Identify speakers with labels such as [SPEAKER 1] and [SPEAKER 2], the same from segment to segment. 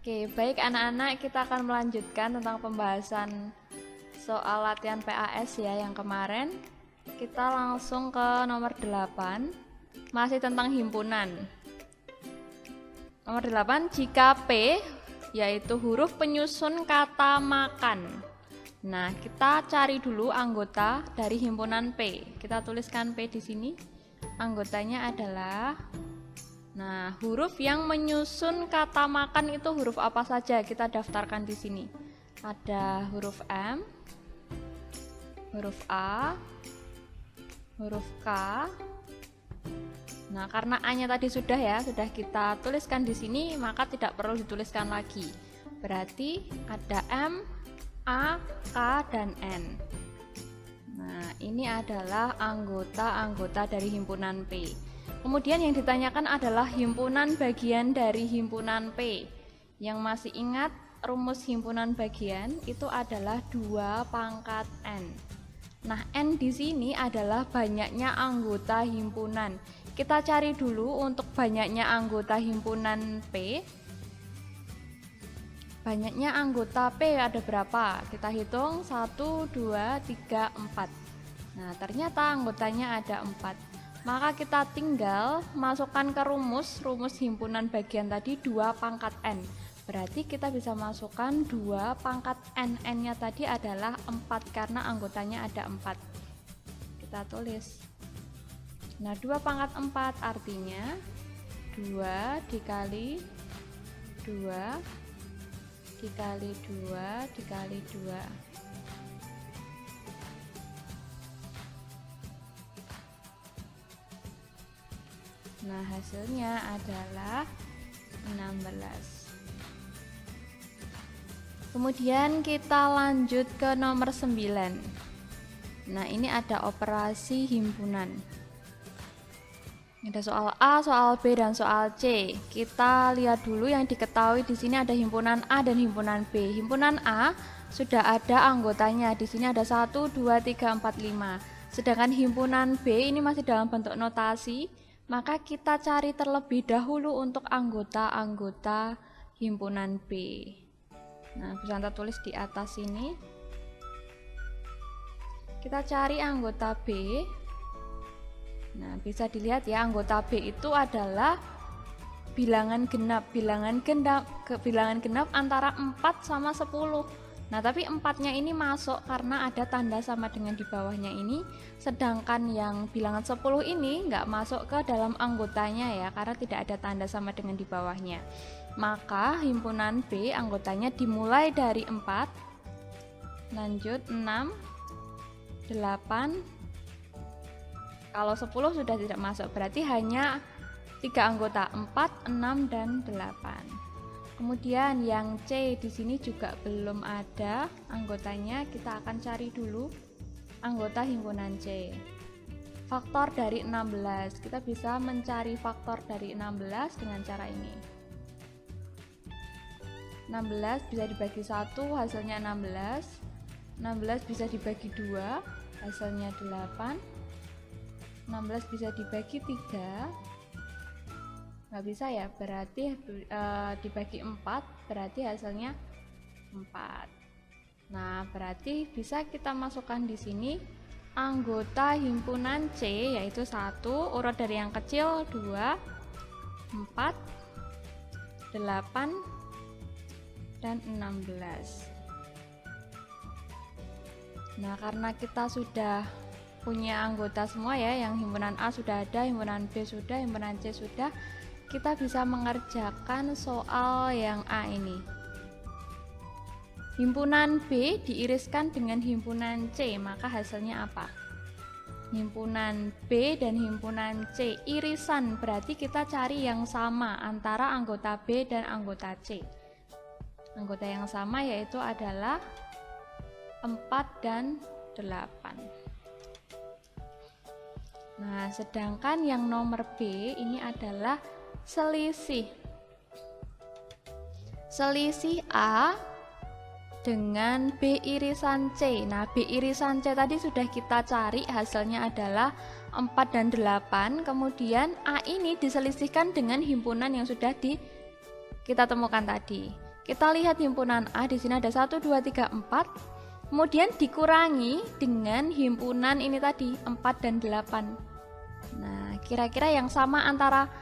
[SPEAKER 1] Oke, baik anak-anak, kita akan melanjutkan tentang pembahasan soal latihan PAS ya yang kemarin. Kita langsung ke nomor 8, masih tentang himpunan. Nomor 8, jika P yaitu huruf penyusun kata makan. Nah, kita cari dulu anggota dari himpunan P. Kita tuliskan P di sini. Anggotanya adalah, nah, huruf yang menyusun kata makan itu huruf apa saja? Kita daftarkan di sini. Ada huruf M, huruf A, huruf K. Nah, karena A-nya tadi sudah kita tuliskan di sini, maka tidak perlu dituliskan lagi. Berarti ada M, A, K, dan N. Nah, ini adalah anggota-anggota dari himpunan P. Kemudian yang ditanyakan adalah himpunan bagian dari himpunan P. Yang masih ingat rumus himpunan bagian itu adalah 2 pangkat N. Nah, N di sini adalah banyaknya anggota himpunan. Kita cari dulu untuk banyaknya anggota himpunan P. Banyaknya anggota P ada berapa? Kita hitung 1, 2, 3, 4. Nah, ternyata anggotanya ada 4. Maka kita tinggal masukkan ke rumus himpunan bagian tadi 2 pangkat N. Berarti kita bisa masukkan 2 pangkat N. N-nya tadi adalah 4 karena anggotanya ada 4. Kita tulis. Nah, 2 pangkat 4 artinya 2 dikali 2 dikali 2 dikali 2. Nah, hasilnya adalah 16. Kemudian kita lanjut ke nomor 9. Nah, ini ada operasi himpunan. Ada soal A, soal B, dan soal C. Kita lihat dulu yang diketahui di sini ada himpunan A dan himpunan B. Himpunan A sudah ada anggotanya. Di sini ada 1, 2, 3, 4, 5. Sedangkan himpunan B ini masih dalam bentuk notasi. Maka kita cari terlebih dahulu untuk anggota-anggota himpunan B. Nah, bisa Anda tulis di atas sini. Kita cari anggota B. Nah, bisa dilihat ya, anggota B itu adalah bilangan genap. Bilangan genap antara 4 sama 10. Nah, tapi 4-nya ini masuk karena ada tanda sama dengan di bawahnya ini. Sedangkan yang bilangan 10 ini nggak masuk ke dalam anggotanya ya, karena tidak ada tanda sama dengan di bawahnya. Maka himpunan B anggotanya dimulai dari 4, lanjut 6, 8. Kalau 10 sudah tidak masuk, berarti hanya 3 anggota, 4, 6, dan 8. Kemudian yang C di sini juga belum ada anggotanya. Kita akan cari dulu anggota himpunan C. Faktor dari 16. Kita bisa mencari faktor dari 16 dengan cara ini. 16 bisa dibagi 1, hasilnya 16. 16 bisa dibagi 2, hasilnya 8. 16 bisa dibagi 3, nggak bisa ya, berarti dibagi 4, berarti hasilnya 4. Nah, berarti bisa kita masukkan di sini anggota himpunan C, yaitu 1, urut dari yang kecil 2, 4, 8, dan 16. Nah, karena kita sudah punya anggota semua ya, yang himpunan A sudah ada, himpunan B sudah, himpunan C sudah, kita bisa mengerjakan soal yang A ini. Himpunan B diiriskan dengan himpunan C, maka hasilnya apa? Himpunan B dan himpunan C irisan, berarti kita cari yang sama antara anggota B dan anggota C. Anggota yang sama yaitu adalah 4 dan 8. Nah, sedangkan yang nomor B ini adalah selisih. Selisih A dengan B irisan C. Nah, B irisan C tadi sudah kita cari, hasilnya adalah 4 dan 8. Kemudian A ini diselisihkan dengan himpunan yang sudah kita temukan tadi. kita lihat himpunan A di sini ada 1, 2, 3, 4. Kemudian dikurangi dengan himpunan ini tadi 4 dan 8. Nah, kira-kira yang sama antara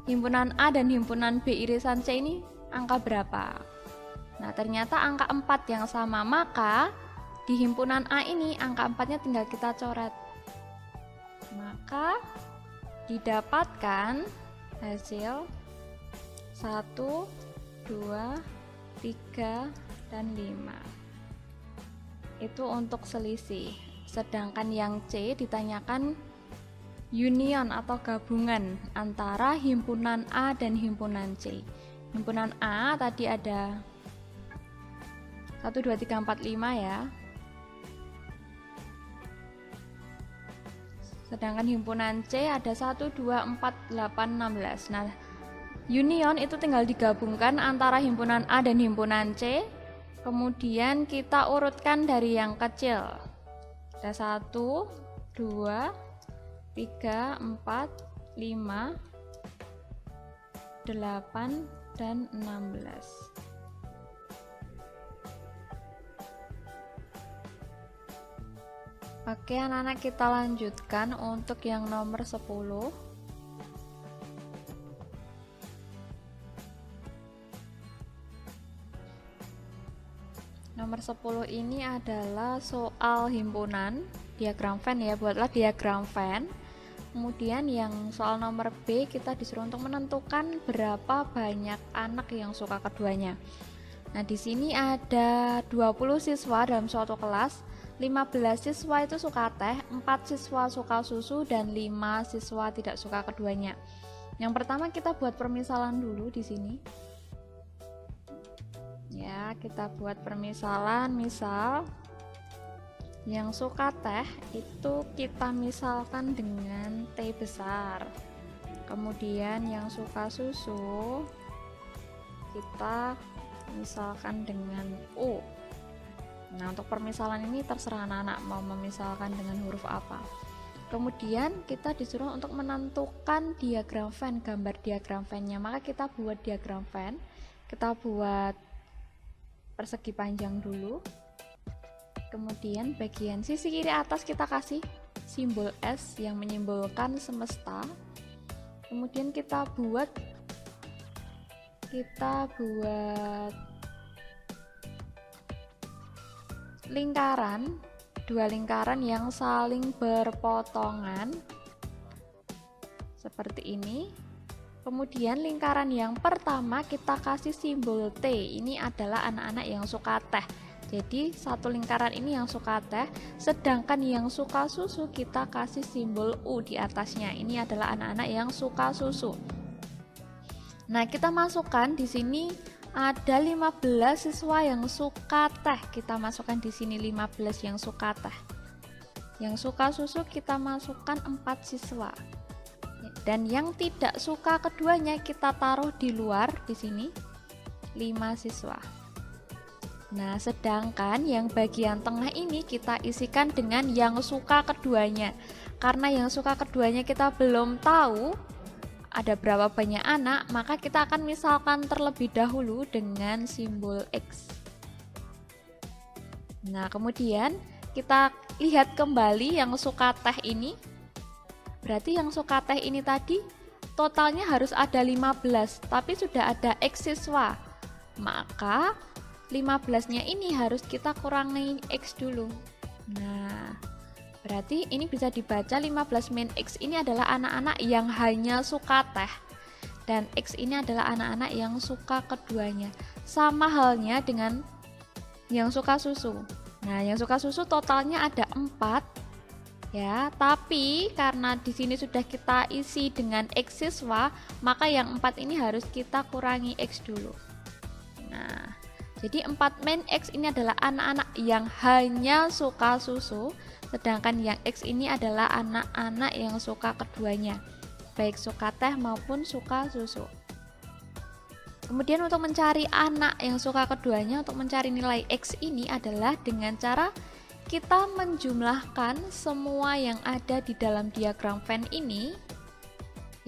[SPEAKER 1] himpunan A dan himpunan B irisan C ini angka berapa? Nah, ternyata angka 4 yang sama, maka di himpunan A ini angka 4-nya tinggal kita coret. Maka didapatkan hasil 1, 2, 3, dan 5. Itu untuk selisih. Sedangkan yang C ditanyakan union atau gabungan antara himpunan A dan himpunan C. Himpunan A tadi ada 1, 2, 3, 4, 5 ya. Sedangkan himpunan C ada 1, 2, 4, 8, 16. Nah, union itu tinggal digabungkan antara himpunan A dan himpunan C. Kemudian kita urutkan dari yang kecil. Ada 1, 2, 3, 4, 5, 8, dan 16. Oke anak-anak, kita lanjutkan untuk yang nomor 10. Nomor 10 ini adalah soal himpunan, diagram Venn ya, buatlah diagram Venn. Kemudian yang soal nomor B kita disuruh untuk menentukan berapa banyak anak yang suka keduanya. Nah, di sini ada 20 siswa dalam suatu kelas. 15 siswa itu suka teh, 4 siswa suka susu, dan 5 siswa tidak suka keduanya. Yang pertama kita buat permisalan dulu di sini. Ya, kita buat permisalan. Misal yang suka teh itu kita misalkan dengan T besar. Kemudian yang suka susu kita misalkan dengan U. Nah, untuk permisalan ini terserah anak-anak mau memisalkan dengan huruf apa. Kemudian kita disuruh untuk menentukan diagram Venn, gambar diagram Venn-nya. Maka kita buat diagram Venn. Kita buat persegi panjang dulu. Kemudian bagian sisi kiri atas kita kasih simbol S yang menyimbolkan semesta. Kemudian kita buat lingkaran, dua lingkaran yang saling berpotongan seperti ini. Kemudian lingkaran yang pertama kita kasih simbol T. Ini adalah anak-anak yang suka teh. Jadi satu lingkaran ini yang suka teh, sedangkan yang suka susu kita kasih simbol U di atasnya. Ini adalah anak-anak yang suka susu. Nah, kita masukkan di sini ada 15 siswa yang suka teh. Kita masukkan di sini 15 yang suka teh. Yang suka susu kita masukkan 4 siswa. Dan yang tidak suka keduanya kita taruh di luar di sini 5 siswa. Nah, sedangkan yang bagian tengah ini kita isikan dengan yang suka keduanya. Karena yang suka keduanya kita belum tahu ada berapa banyak anak, maka kita akan misalkan terlebih dahulu dengan simbol X. Nah, kemudian kita lihat kembali yang suka teh ini. Berarti yang suka teh ini tadi totalnya harus ada 15, tapi sudah ada X siswa. Maka 15-nya ini harus kita kurangi X dulu. Nah, berarti ini bisa dibaca 15 min X ini adalah anak-anak yang hanya suka teh. Dan X ini adalah anak-anak yang suka keduanya. Sama halnya dengan yang suka susu. Nah, yang suka susu totalnya ada 4. Ya, tapi karena di sini sudah kita isi dengan X siswa, maka yang 4 ini harus kita kurangi X dulu. Nah, jadi 4 min X ini adalah anak-anak yang hanya suka susu, sedangkan yang X ini adalah anak-anak yang suka keduanya, baik suka teh maupun suka susu. Kemudian untuk mencari anak yang suka keduanya, untuk mencari nilai X ini adalah dengan cara kita menjumlahkan semua yang ada di dalam diagram Venn ini.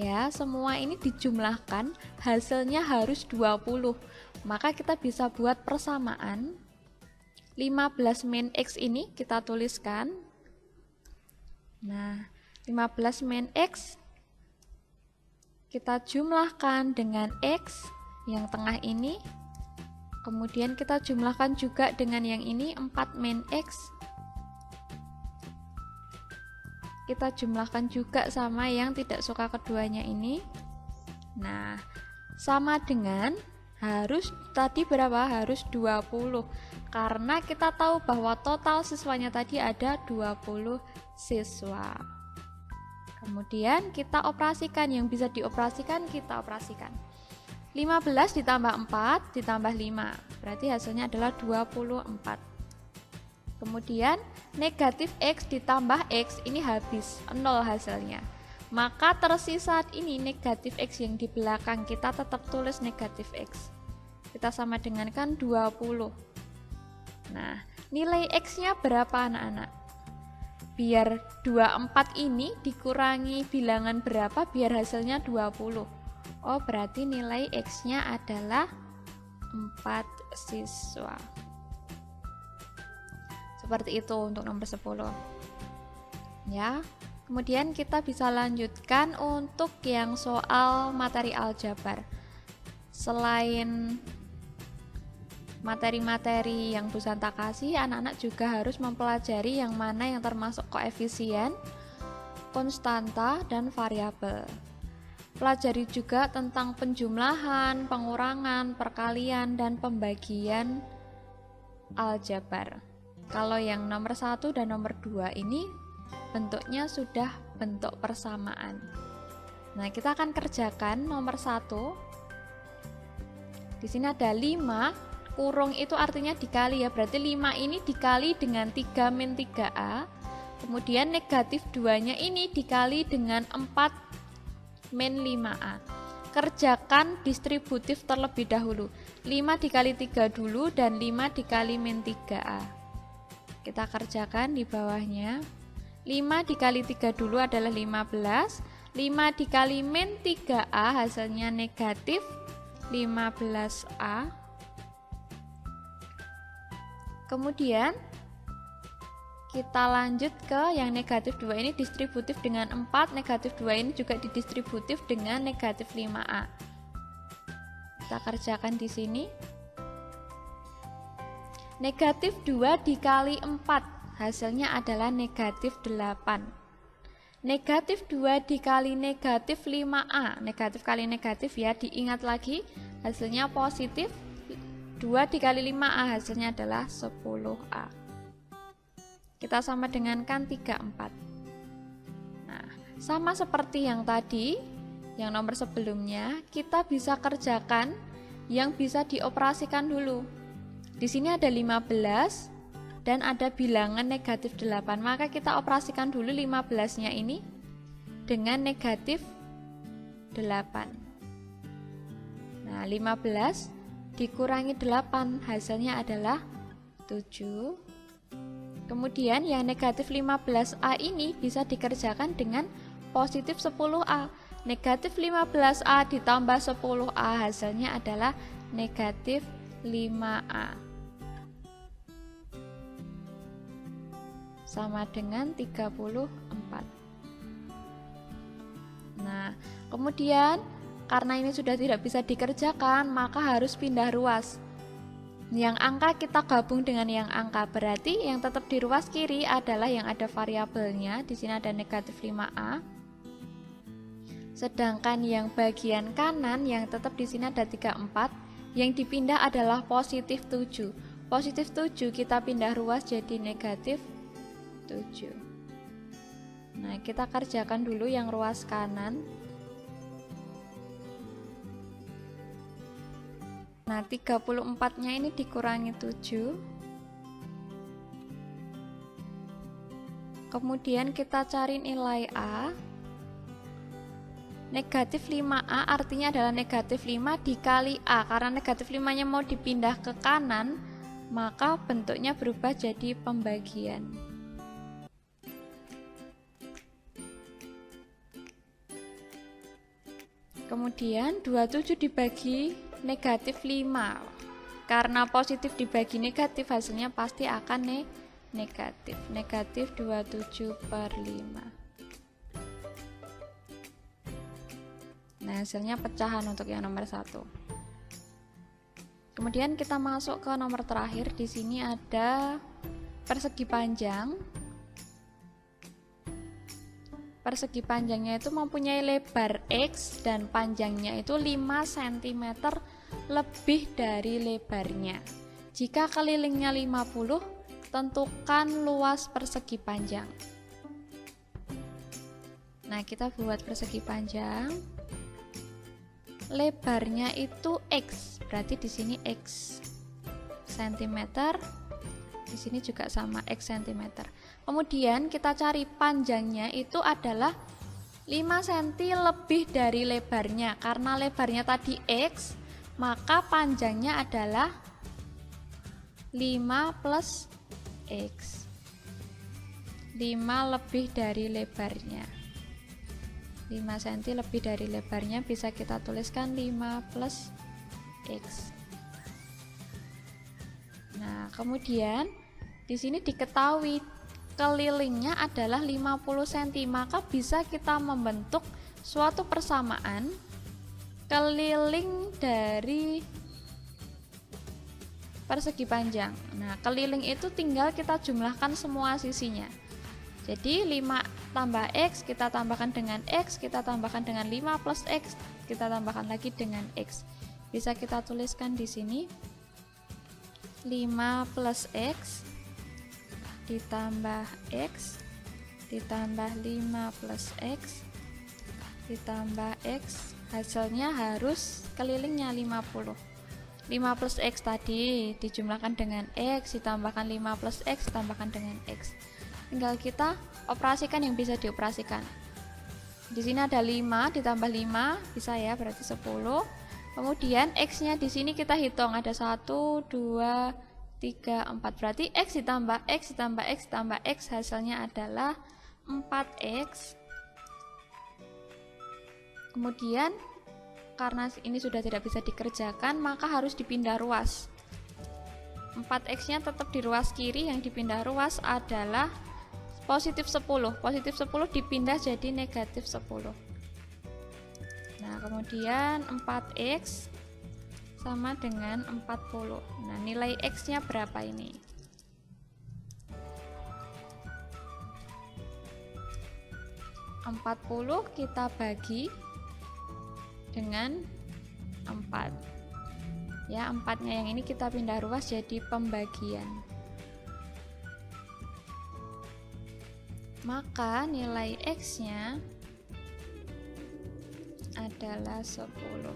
[SPEAKER 1] Ya, semua ini dijumlahkan, hasilnya harus 20. Maka kita bisa buat persamaan. 15 min X ini kita tuliskan. Nah, 15 min X kita jumlahkan dengan X yang tengah ini. Kemudian kita jumlahkan juga dengan yang ini 4 min X. Kita jumlahkan juga sama yang tidak suka keduanya ini. Nah, sama dengan harus tadi berapa? Harus 20. Karena kita tahu bahwa total siswanya tadi ada 20 siswa. Kemudian kita operasikan, yang bisa dioperasikan kita operasikan. 15 ditambah 4 ditambah 5, berarti hasilnya adalah 24. Kemudian negatif X ditambah X, ini habis, 0 hasilnya. Maka tersisa ini negatif X yang di belakang, kita tetap tulis negatif X. Kita sama dengan kan 20. Nah, nilai X-nya berapa anak-anak? Biar 24 ini dikurangi bilangan berapa biar hasilnya 20. Oh, berarti nilai X-nya adalah 4 siswa. Seperti itu untuk nomor 10. Ya. Kemudian kita bisa lanjutkan untuk yang soal materi aljabar. Selain materi-materi yang Bu Santa kasih, anak-anak juga harus mempelajari yang mana yang termasuk koefisien, konstanta, dan variabel. Pelajari juga tentang penjumlahan, pengurangan, perkalian, dan pembagian aljabar. Kalau yang nomor 1 dan nomor 2 ini bentuknya sudah bentuk persamaan. Nah, kita akan kerjakan nomor 1. Di sini ada 5, kurung itu artinya dikali ya, berarti 5 ini dikali dengan 3 min 3A. Kemudian negatif 2-nya ini dikali dengan 4 min 5A. Kerjakan distributif terlebih dahulu. 5 dikali 3 dulu dan 5 dikali min 3A. Kita kerjakan di bawahnya. 5 dikali 3 dulu adalah 15. 5 dikali min 3A hasilnya negatif 15A. Kemudian kita lanjut ke yang negatif 2 ini distributif dengan 4, negatif 2 ini juga didistributif dengan negatif 5A. Kita kerjakan di sini. Negatif 2 dikali 4 hasilnya adalah negatif 8. Negatif 2 dikali negatif 5A, negatif kali negatif ya, diingat lagi hasilnya positif. 2 dikali 5A hasilnya adalah 10A. Kita sama dengankan 3, 4. Nah, sama seperti yang tadi, yang nomor sebelumnya, kita bisa kerjakan yang bisa dioperasikan dulu. Di sini ada 15 dan ada bilangan negatif 8, maka kita operasikan dulu 15-nya ini dengan negatif 8. Nah, 15 dikurangi 8 hasilnya adalah 7. Kemudian yang negatif 15A ini bisa dikerjakan dengan positif 10A. Negatif 15A ditambah 10A hasilnya adalah negatif 5A. Sama dengan 34. Nah, kemudian karena ini sudah tidak bisa dikerjakan, maka harus pindah ruas. Yang angka kita gabung dengan yang angka, berarti yang tetap di ruas kiri adalah yang ada variabelnya. Di sini ada negatif 5A. Sedangkan yang bagian kanan yang tetap di sini ada 34, yang dipindah adalah positif 7. Positif 7 kita pindah ruas jadi negatif 7. Nah, kita kerjakan dulu yang ruas kanan. Nah, 34-nya ini dikurangi 7. Kemudian kita cari nilai A. Negatif 5A artinya adalah negatif 5 dikali A. Karena negatif 5-nya mau dipindah ke kanan, maka bentuknya berubah jadi pembagian. Kemudian 27 dibagi negatif 5. Karena positif dibagi negatif, hasilnya pasti akan negatif. Negatif 27/5. Nah, hasilnya pecahan untuk yang nomor 1. Kemudian kita masuk ke nomor terakhir. Di sini ada persegi panjang. Persegi panjangnya itu mempunyai lebar X dan panjangnya itu 5 cm lebih dari lebarnya. Jika kelilingnya 50, tentukan luas persegi panjang. Nah, kita buat persegi panjang. Lebarnya itu X, berarti di sini X cm, di sini juga sama X cm. Kemudian kita cari panjangnya itu adalah 5 cm lebih dari lebarnya. Karena lebarnya tadi X, maka panjangnya adalah 5 plus X. 5 lebih dari lebarnya. 5 cm lebih dari lebarnya bisa kita tuliskan 5 plus X. Nah, kemudian di sini diketahui kelilingnya adalah 50 cm, maka bisa kita membentuk suatu persamaan keliling dari persegi panjang. Nah, keliling itu tinggal kita jumlahkan semua sisinya. Jadi 5 tambah X, kita tambahkan dengan X, kita tambahkan dengan 5 plus X, kita tambahkan lagi dengan X. Bisa kita tuliskan di sini 5 plus X ditambah X ditambah 5 plus X ditambah X, hasilnya harus kelilingnya 50. 5 plus X tadi dijumlahkan dengan X, ditambahkan 5 plus X, ditambahkan dengan X. Tinggal kita operasikan yang bisa dioperasikan. Di sini ada 5 ditambah 5, bisa ya, berarti 10. Kemudian X-nya di sini kita hitung ada 1, 2, 3, 4, berarti X ditambah X ditambah X ditambah X, hasilnya adalah 4X. Kemudian karena ini sudah tidak bisa dikerjakan, maka harus dipindah ruas. 4X nya tetap di ruas kiri, yang dipindah ruas adalah positif 10. Positif 10 dipindah jadi negatif 10. Nah, kemudian 4X sama dengan 40. Nah, nilai X nya berapa ini? (40) kita bagi dengan 4. Ya, 4-nya yang ini kita pindah ruas jadi pembagian. Maka nilai X-nya adalah 10.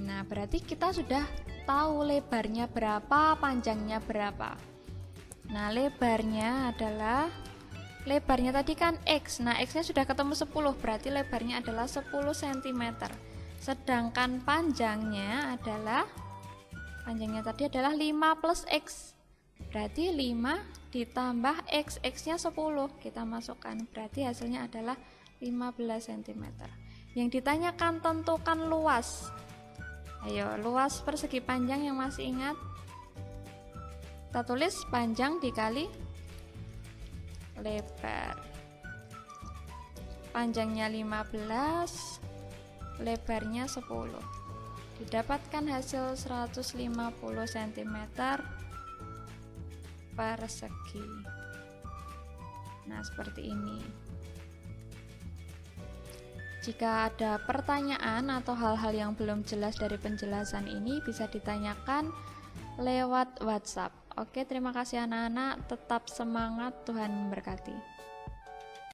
[SPEAKER 1] Nah, berarti kita sudah tahu lebarnya berapa, panjangnya berapa. Nah, lebarnya tadi kan X. Nah, X-nya sudah ketemu 10, berarti lebarnya adalah 10 cm. Sedangkan panjangnya tadi adalah 5 plus X. Berarti 5 ditambah X, X-nya 10. Kita masukkan, berarti hasilnya adalah 15 cm. Yang ditanyakan tentukan luas. Ayo, luas persegi panjang yang masih ingat? Kita tulis panjang dikali lebar. Panjangnya 15, lebarnya 10. Didapatkan hasil 150 cm persegi. Nah, seperti ini. Jika ada pertanyaan atau hal-hal yang belum jelas dari penjelasan ini, bisa ditanyakan lewat WhatsApp. Oke, terima kasih anak-anak. Tetap semangat, Tuhan memberkati.